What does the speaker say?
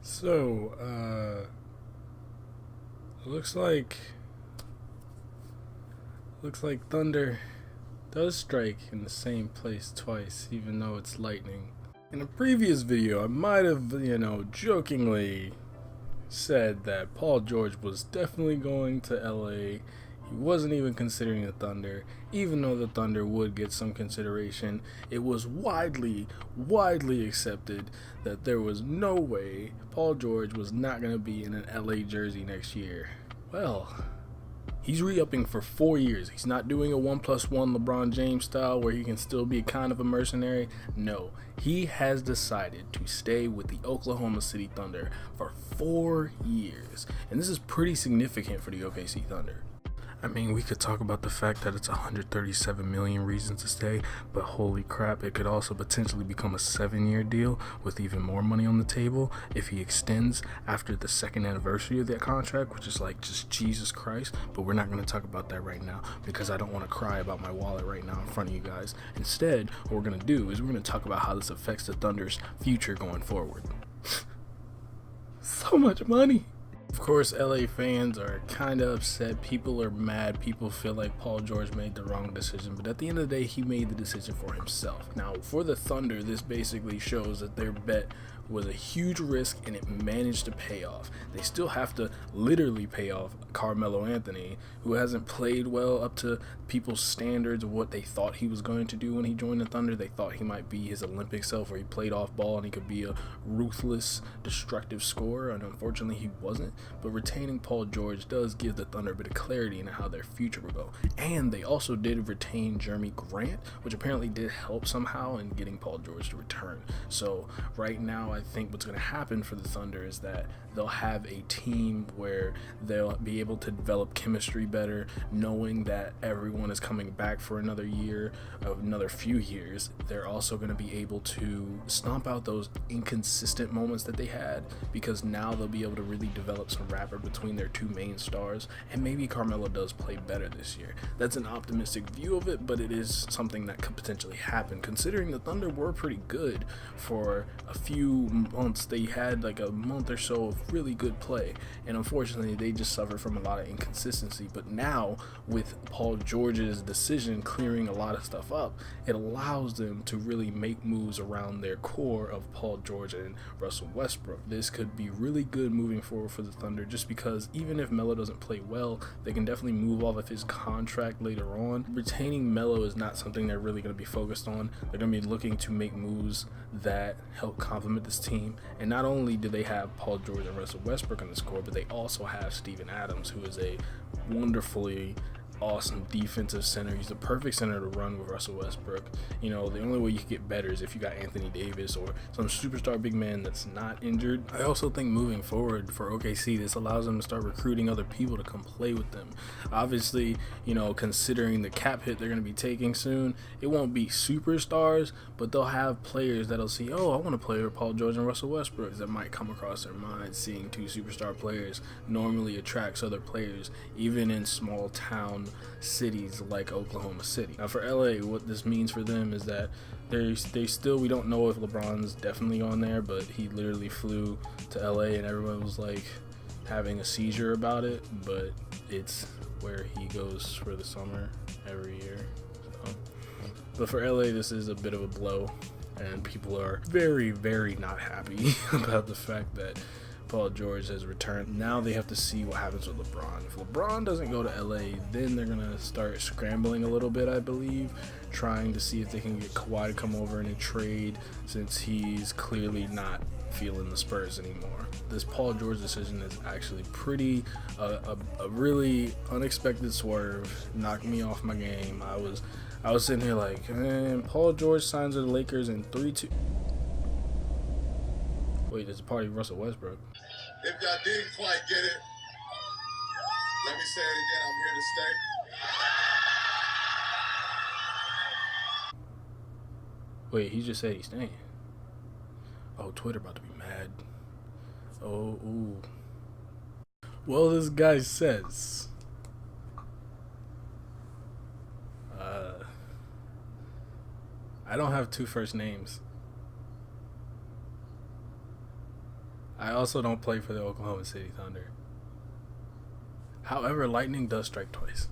So, looks like thunder does strike in the same place twice, even though it's lightning. In a previous video, I might have, jokingly said that Paul George was definitely going to LA. He wasn't even considering the Thunder, even though the Thunder would get some consideration. It was widely accepted that there was no way Paul George was not going to be in an LA jersey next year. Well, he's re-upping for 4 years. He's not doing a 1+1 LeBron James style where he can still be kind of a mercenary. No, he has decided to stay with the Oklahoma City Thunder for 4 years. And this is pretty significant for the OKC Thunder. I mean, we could talk about the fact that it's 137 million reasons to stay, but holy crap, it could also potentially become a 7-year deal with even more money on the table if he extends after the second anniversary of that contract, which is like just Jesus Christ. But we're not going to talk about that right now because I don't want to cry about my wallet right now in front of you guys. Instead, what we're going to do is we're going to talk about how this affects the Thunder's future going forward. So much money. Of course, LA fans are kind of upset. People are mad. People feel like Paul George made the wrong decision. But at the end of the day, he made the decision for himself. Now, for the Thunder, this basically shows that their bet was a huge risk and it managed to pay off. They still have to literally pay off Carmelo Anthony, who hasn't played well up to people's standards of what they thought he was going to do when he joined the Thunder. They thought he might be his Olympic self where he played off ball and he could be a ruthless, destructive scorer, and unfortunately he wasn't. But retaining Paul George does give the Thunder a bit of clarity into how their future will go. And they also did retain Jeremy Grant, which apparently did help somehow in getting Paul George to return. So right now I think what's going to happen for the Thunder is that they'll have a team where they'll be able to develop chemistry better, knowing that everyone is coming back for another year, another few years. They're also going to be able to stomp out those inconsistent moments that they had, because now they'll be able to really develop some rapport between their two main stars, and maybe Carmelo does play better this year. That's an optimistic view of it, but it is something that could potentially happen, considering the Thunder were pretty good for a few months. They had like a month or so of really good play, and unfortunately they just suffered from a lot of inconsistency. But now with Paul George's decision clearing a lot of stuff up, it allows them to really make moves around their core of Paul George and Russell Westbrook. This could be really good moving forward for the Thunder, just because even if Melo doesn't play well, they can definitely move off of his contract later on. Retaining Melo is not something they're really going to be focused on. They're going to be looking to make moves that help complement this team. And not only do they have Paul George and Russell Westbrook on the score, but they also have Steven Adams, who is a wonderfully awesome defensive center. He's the perfect center to run with Russell Westbrook. You know, the only way you could get better is if you got Anthony Davis or some superstar big man that's not injured. I also think moving forward for OKC, this allows them to start recruiting other people to come play with them. Obviously, considering the cap hit they're going to be taking soon, it won't be superstars, but they'll have players that'll see, oh, I want to play with Paul George and Russell Westbrook. That might come across their minds. Seeing two superstar players normally attracts other players, even in small town cities like Oklahoma City. Now for LA, what this means for them is that we don't know if LeBron's definitely on there, but he literally flew to LA and everyone was like having a seizure about it, but it's where he goes for the summer every year. So. But for LA, this is a bit of a blow, and people are very, very not happy about the fact that Paul George has returned. Now they have to see what happens with LeBron. If LeBron doesn't go to LA, then they're going to start scrambling a little bit, I believe, trying to see if they can get Kawhi to come over in a trade, since he's clearly not feeling the Spurs anymore. This Paul George decision is actually pretty a really unexpected swerve. Knocked me off my game. I was sitting here like, man, Paul George signs with the Lakers in 3-2. Wait, there's a party with Russell Westbrook. If y'all didn't quite get it, let me say it again. I'm here to stay. Wait, he just said he's staying. Oh, Twitter about to be mad. Oh, ooh. Well, this guy says, I don't have two first names. I also don't play for the Oklahoma City Thunder. However, lightning does strike twice.